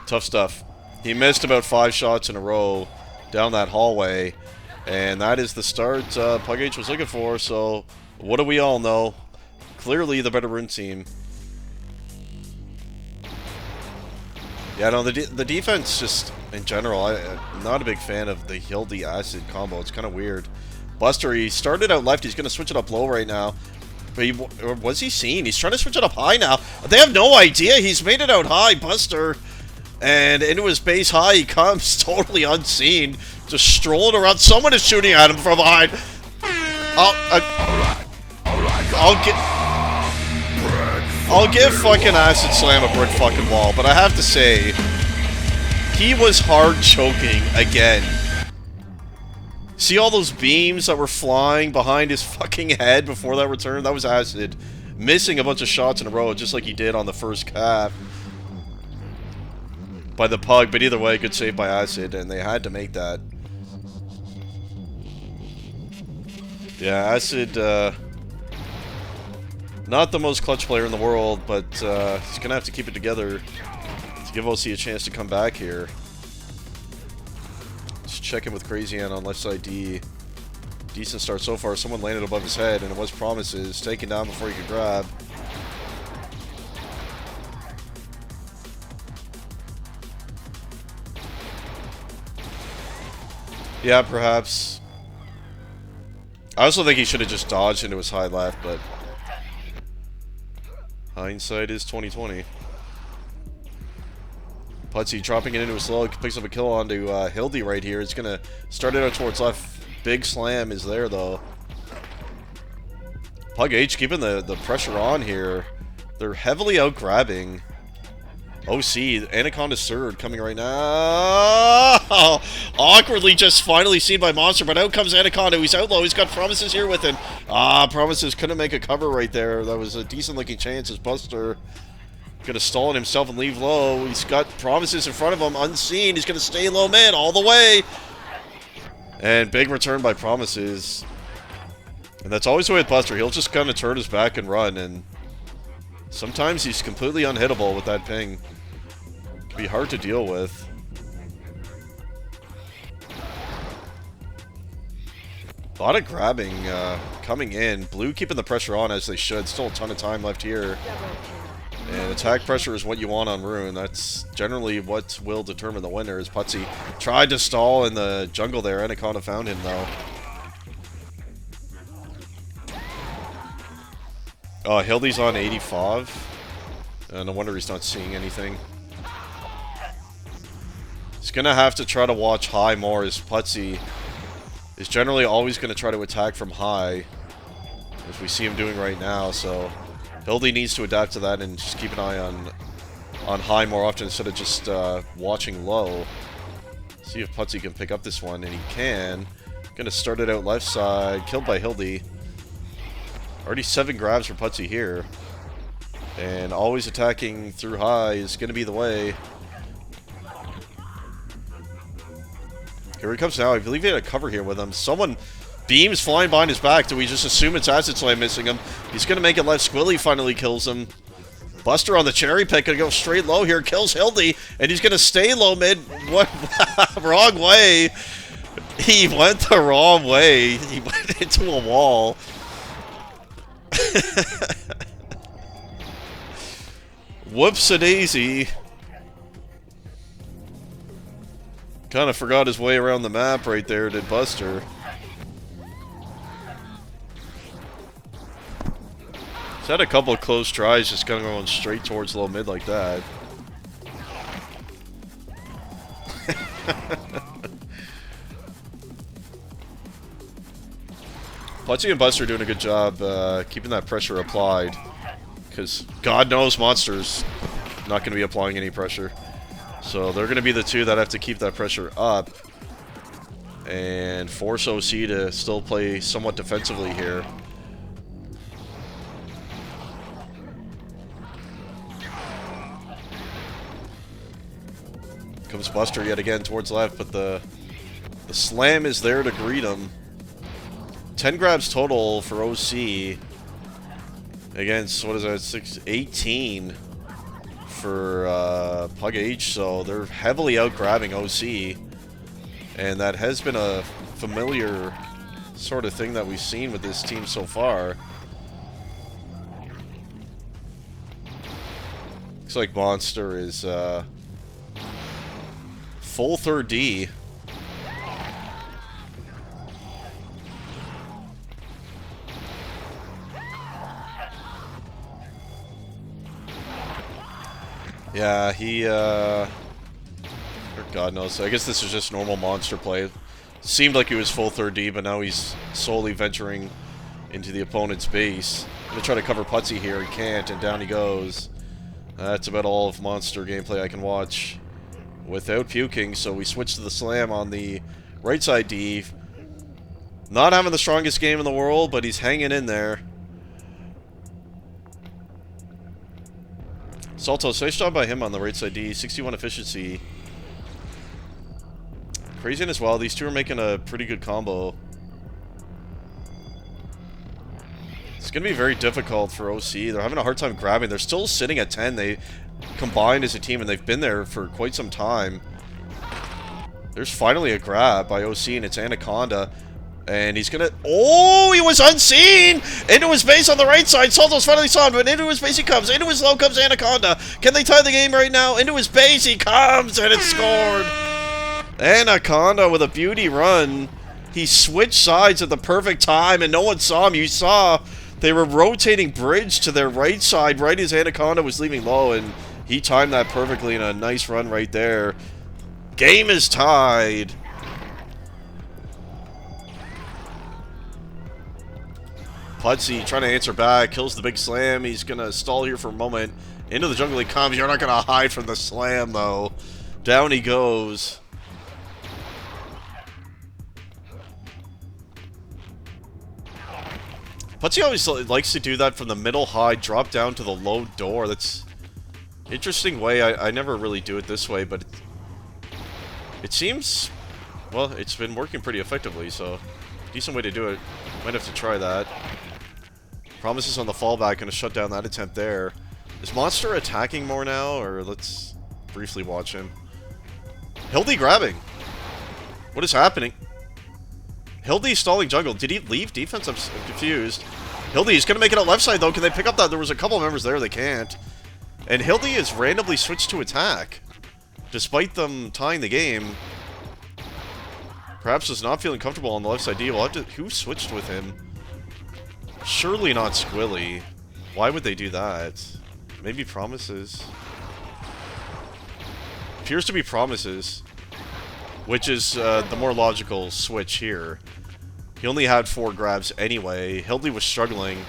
Tough stuff. He missed about 5 shots in a row down that hallway, and that is the start PUGH was looking for. So what do we all know? Clearly the better Rune team. Yeah, no, the defense just in general, I'm not a big fan of the Hildy Acid combo. It's kind of weird. Buster, he started out left. He's going to switch it up low right now. But or was he seen? He's trying to switch it up high now. They have no idea. He's made it out high, Buster. And into his base high he comes, totally unseen. Just strolling around. Someone is shooting at him from behind. I'll give fucking Acid Slam a brick fucking wall, but I have to say, he was hard choking again. See all those beams that were flying behind his fucking head before that return? That was Acid missing a bunch of shots in a row, just like he did on the first cap by the PUGH, but either way, good save by Acid, and they had to make that. Yeah, Acid, not the most clutch player in the world, but he's gonna have to keep it together to give OC a chance to come back here. Just checking with Crazy Ann on left side D. Decent start so far. Someone landed above his head, and it was Promises. Taken down before he could grab. Yeah, perhaps. I also think he should have just dodged into his high left, but hindsight is 20/20. Putsy dropping it into a slow, picks up a kill onto Hildy right here. It's gonna start it out towards left. Big slam is there though. PUGH keeping the pressure on here. They're heavily out grabbing. OC, Anaconda's third coming right now. Awkwardly just finally seen by Monster, but out comes Anaconda. He's out low. He's got Promises here with him. Promises couldn't make a cover right there. That was a decent looking chance as Buster gonna stall it himself and leave low. He's got Promises in front of him, unseen. He's gonna stay low mid all the way. And big return by Promises. And that's always the way with Buster. He'll just kind of turn his back and run, and sometimes he's completely unhittable with that ping. It can be hard to deal with. A lot of grabbing coming in. Blue keeping the pressure on as they should. Still a ton of time left here. And attack pressure is what you want on Rune. That's generally what will determine the winner. As Putsy tried to stall in the jungle there. Anaconda found him though. Oh, Hildy's on 85. No wonder he's not seeing anything. He's gonna have to try to watch high more, as Putsy is generally always gonna try to attack from high, as we see him doing right now, so Hildy needs to adapt to that and just keep an eye on high more often instead of just watching low. See if Putsy can pick up this one, and he can. Gonna start it out left side, killed by Hildy. Already 7 grabs for Putsy here. And always attacking through high is going to be the way. Here he comes now. I believe he had a cover here with him. Someone beams flying behind his back. Do we just assume it's Acid Slam missing him? He's going to make it left. Squilly finally kills him. Buster on the cherry pick. Going to go straight low here. Kills Hildy. And he's going to stay low mid. What? Wrong way. He went the wrong way. He went into a wall. Whoops-a-daisy. Kind of forgot his way around the map right there, did Buster. He's had a couple of close tries, just kind of going straight towards low mid like that. Putsy and Buster are doing a good job keeping that pressure applied, because God knows Monster's not going to be applying any pressure. So they're going to be the two that have to keep that pressure up and force OC to still play somewhat defensively here. Comes Buster yet again towards left, but the slam is there to greet him. 10 grabs total for OC against, what is that, 18 for PUGH, so they're heavily out grabbing OC, and that has been a familiar sort of thing that we've seen with this team so far. Looks like Monster is full third D. Yeah, Or God knows. I guess this is just normal monster play. Seemed like he was full 3rd D, but now he's slowly venturing into the opponent's base. Gonna try to cover Putsy here. He can't, and down he goes. That's about all of monster gameplay I can watch without puking, so we switch to the slam on the right side D. Not having the strongest game in the world, but he's hanging in there. Saltos, nice job by him on the right side D. 61 efficiency. Crazy as well. These two are making a pretty good combo. It's going to be very difficult for OC. They're having a hard time grabbing. They're still sitting at 10. They combined as a team, and they've been there for quite some time. There's finally a grab by OC, and it's Anaconda. And he's gonna... Oh, he was unseen! Into his base on the right side. Saltos finally saw him, but into his base he comes. Into his low comes Anaconda. Can they tie the game right now? Into his base he comes, and it's scored! Anaconda with a beauty run. He switched sides at the perfect time, and no one saw him. You saw they were rotating bridge to their right side right as Anaconda was leaving low, and he timed that perfectly in a nice run right there. Game is tied. Putsy trying to answer back, kills the big slam. He's going to stall here for a moment. Into the jungle he comes. You're not going to hide from the slam, though. Down he goes. Putsy always likes to do that from the middle high, drop down to the low door. That's an interesting way. I never really do it this way, but it seems, well, it's been working pretty effectively, so decent way to do it. Might have to try that. Promises on the fallback, gonna shut down that attempt there. Is Monster attacking more now, or let's briefly watch him. Hildy grabbing. What is happening? Hildy stalling jungle. Did he leave defense? I'm confused. Hildy's gonna make it out left side though. Can they pick up that? There was a couple members there. They can't. And Hildy is randomly switched to attack, despite them tying the game. Perhaps is not feeling comfortable on the left side D. We'll have to... Who switched with him? Surely not Squilly. Why would they do that? Maybe Promises. Appears to be Promises, which is the more logical switch here. He only had 4 grabs anyway. Hildy was struggling,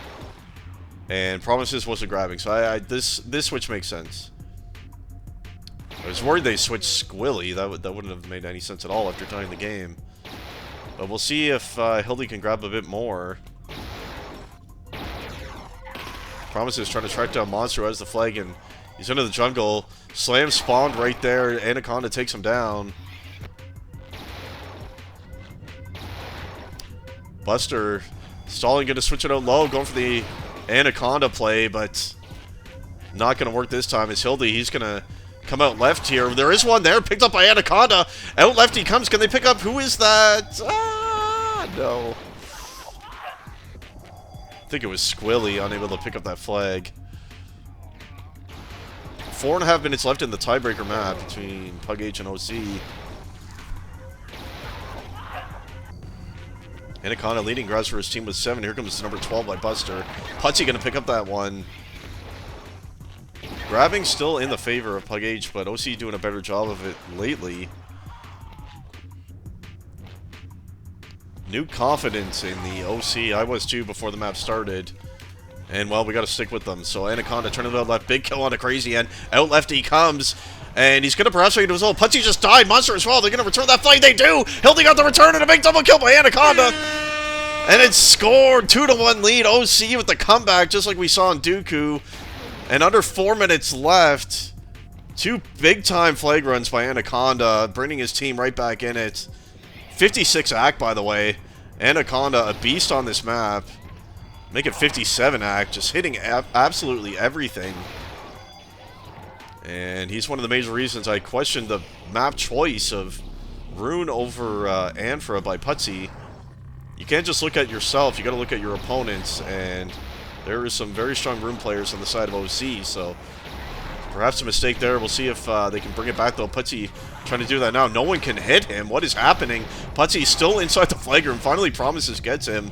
and Promises wasn't grabbing. So this switch makes sense. I was worried they switched Squilly. That wouldn't have made any sense at all after tying the game. But we'll see if Hildy can grab a bit more. Promises trying to track down Monster as the flag, and he's into the jungle. Slam spawned right there. Anaconda takes him down. Buster stalling, going to switch it out low, going for the Anaconda play, but not going to work this time. It's Hildy. He's going to come out left here. There is one there, picked up by Anaconda. Out left he comes. Can they pick up? Who is that? Ah, no. I think it was Squilly, unable to pick up that flag. 4.5 minutes left in the tiebreaker map between PUGH and OC. Anaconda leading grabs for his team with 7. Here comes number 12 by Buster. Putsy going to pick up that one. Grabbing still in the favor of PUGH, but OC doing a better job of it lately. New confidence in the OC. I was too before the map started. And, well, we got to stick with them. So, Anaconda turning to the left. Big kill on a crazy end. Out left he comes. And he's going to perhaps make it his own. Putsy just died. Monster as well. They're going to return that flag. They do. Hildy got the return and a big double kill by Anaconda. And it's scored. 2-1 lead. OC with the comeback, just like we saw in Dooku. And under 4 minutes left. 2 big-time flag runs by Anaconda, bringing his team right back in it. 56 act, by the way. Anaconda, a beast on this map. Make it 57 act, just hitting absolutely everything. And he's one of the major reasons I questioned the map choice of Rune over Anfra by Putsy. You can't just look at yourself, you gotta look at your opponents, and there are some very strong Rune players on the side of OC, so perhaps a mistake there. We'll see if they can bring it back, though. Putsy trying to do that now. No one can hit him. What is happening? Putsy still inside the flag room. Finally, Promises gets him.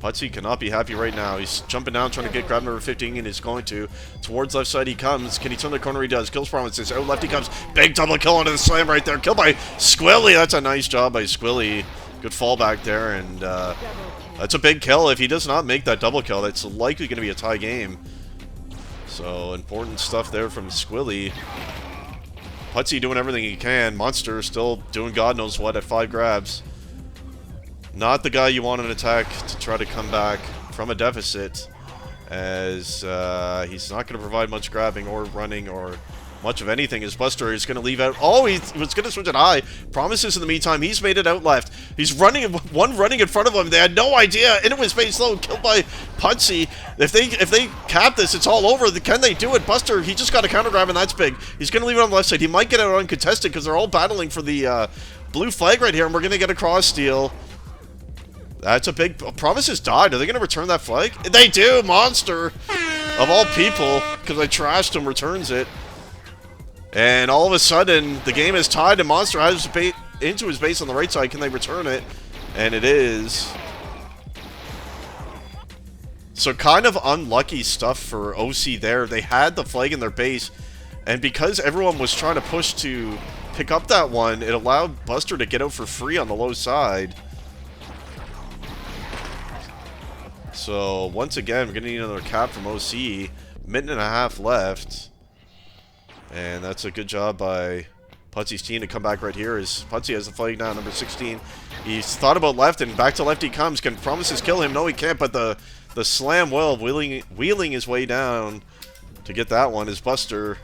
Putsy cannot be happy right now. He's jumping down, trying to get grab number 15, and is going to. Towards left side he comes. Can he turn the corner? He does. Kills promises. Out left he comes. Big double kill onto the slam right there. Kill by Squilly. That's a nice job by Squilly. Good fallback there, and that's a big kill. If he does not make that double kill, that's likely going to be a tie game. So, important stuff there from Squilly. Putsy doing everything he can. Monster still doing God knows what at 5 grabs. Not the guy you want an attack to try to come back from a deficit, as he's not going to provide much grabbing or running or much of anything. His Buster is going to leave out. Oh, he was going to switch it high. Promises in the meantime. He's made it out left. He's running, one running in front of him. They had no idea. Into his face low. Killed by Putsy. If they cap this, it's all over. Can they do it? Buster, he just got a counter grab, and that's big. He's going to leave it on the left side. He might get out uncontested because they're all battling for the blue flag right here, and we're going to get a cross steal. That's a big... Promises died. Are they going to return that flag? They do! Monster! Of all people, because I trashed him, returns it. And all of a sudden, the game is tied, and Monster has into his base on the right side. Can they return it? And it is. So kind of unlucky stuff for OC there. They had the flag in their base, and because everyone was trying to push to pick up that one, it allowed Buster to get out for free on the low side. So, once again, we're going to need another cap from OC. Minute and a half left. And that's a good job by Putsy's team to come back right here. As Putsy has the flag now, number 16. He's thought about left, and back to left he comes. Can Promises kill him? No, he can't, but the slam will. Wheeling his way down to get that one. Is Buster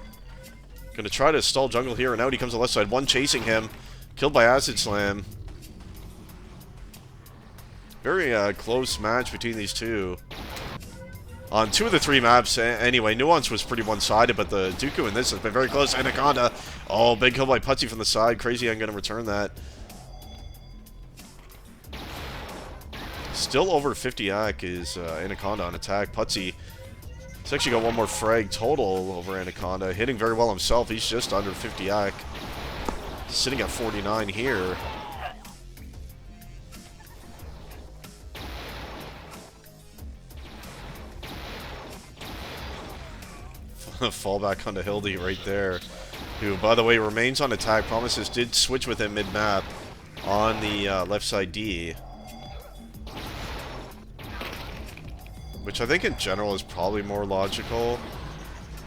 going to try to stall jungle here, and out he comes to the left side. One chasing him. Killed by Acid Slam. Very close match between these two. On 2 of the 3 maps, anyway, Nuance was pretty one-sided, but the Dooku in this has been very close. Anaconda, oh, big kill by Putsy from the side. Crazy, I'm going to return that. Still over 50 AC is Anaconda on attack. Putsy, he's actually got one more frag total over Anaconda. Hitting very well himself. He's just under 50 AC. Sitting at 49 here. Fallback onto Hildy right there, who, by the way, remains on attack. Promises did switch with him mid-map on the left side D, which I think in general is probably more logical.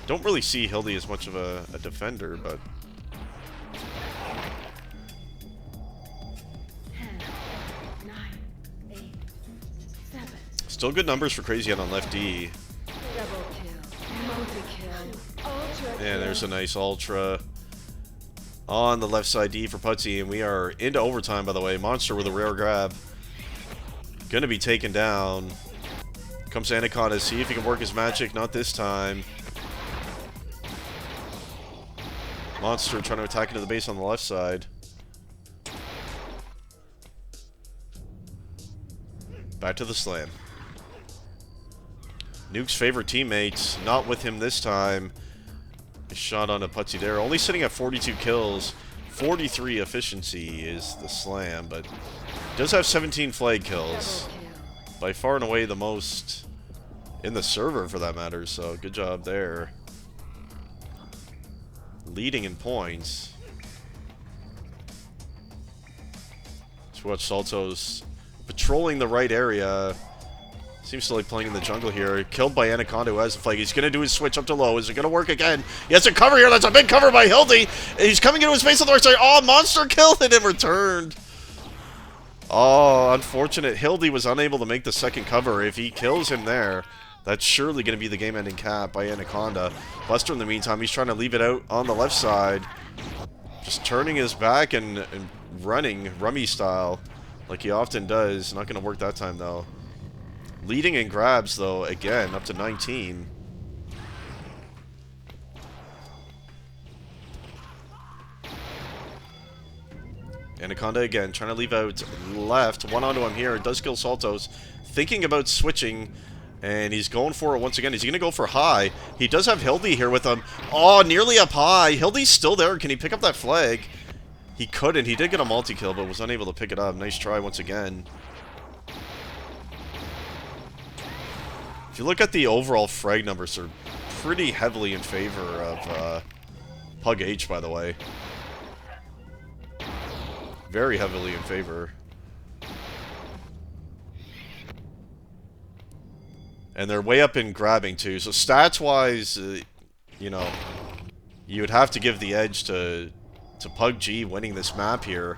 Don't really see Hildy as much of a defender, but... 10, 9, 8, 7. Still good numbers for Crazy on left D. Double kill. Multi-kill. Ultra kill. Yeah, there's a nice Ultra on the left side D for Putsy, and we are into overtime, by the way. Monster with a rare grab. Gonna be taken down. Comes Anaconda, see if he can work his magic. Not this time. Monster trying to attack into the base on the left side. Back to the slam. Nuke's favorite teammates, not with him this time. A shot on a Putsy there. Only sitting at 42 kills. 43 efficiency is the slam, but does have 17 flag kills. By far and away the most in the server, for that matter, so good job there. Leading in points. Let's watch Salto's patrolling the right area. Seems to like playing in the jungle here. Killed by Anaconda, who has the flag. He's going to do his switch up to low. Is it going to work again? He has a cover here. That's a big cover by Hildy. He's coming into his face on the right side. Oh, Monster killed it and returned. Oh, unfortunate. Hildy was unable to make the second cover. If he kills him there, that's surely going to be the game-ending cap by Anaconda. Buster, in the meantime, he's trying to leave it out on the left side. Just turning his back and running, rummy style, like he often does. Not going to work that time, though. Leading in grabs, though, again, up to 19. Anaconda again, trying to leave out left. One onto him here. Does kill Saltos. Thinking about switching, and he's going for it once again. He's going to go for high. He does have Hildy here with him. Oh, nearly up high. Hildy's still there. Can he pick up that flag? He couldn't. He did get a multi-kill, but was unable to pick it up. Nice try once again. If you look at the overall frag numbers, they're pretty heavily in favor of PUGH, by the way. Very heavily in favor. And they're way up in grabbing, too. So stats-wise, you know, you would have to give the edge to PUGH winning this map here.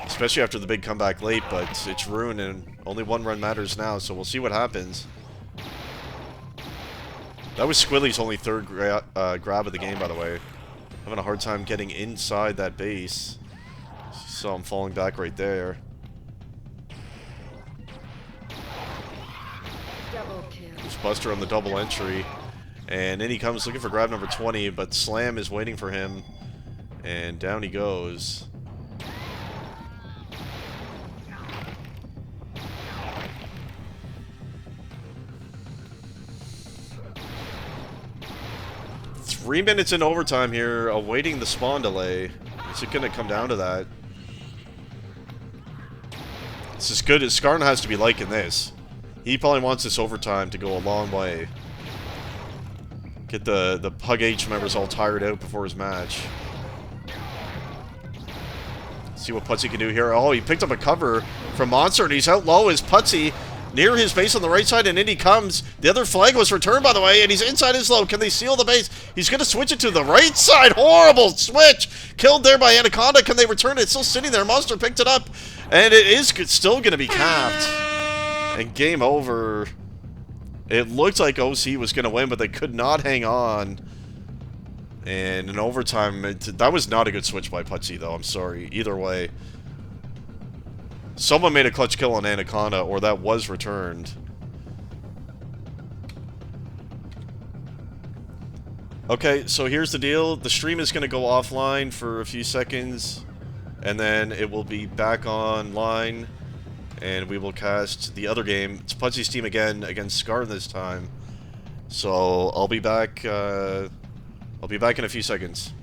Especially after the big comeback late, but it's ruined and only one run matters now, so we'll see what happens. That was Squilly's only third grab of the game, by the way. Having a hard time getting inside that base. So I'm falling back right there. Double kill. There's Buster on the double entry. And in he comes looking for grab number 20, but Slam is waiting for him. And down he goes. Three minutes in overtime here, awaiting the spawn delay. Is it going to come down to that? It's as good as Skarn has to be liking this. He probably wants this overtime to go a long way. Get the PUGH members all tired out before his match. See what Putsy can do here. Oh, he picked up a cover from Monster, and he's out low as Putsy near his base on the right side, and in he comes. The other flag was returned, by the way, and he's inside his low. Can they seal the base? He's going to switch it to the right side. Horrible switch. Killed there by Anaconda. Can they return it? It's still sitting there. Monster picked it up, and it is still going to be capped. And game over. It looked like OC was going to win, but they could not hang on. And in overtime, that was not a good switch by Putsy, though. I'm sorry. Either way. Someone made a clutch kill on Anaconda, or that was returned. Okay, so here's the deal. The stream is going to go offline for a few seconds, and then it will be back online, and we will cast the other game. It's Putsy's team again, against Scar this time. So, I'll be back in a few seconds.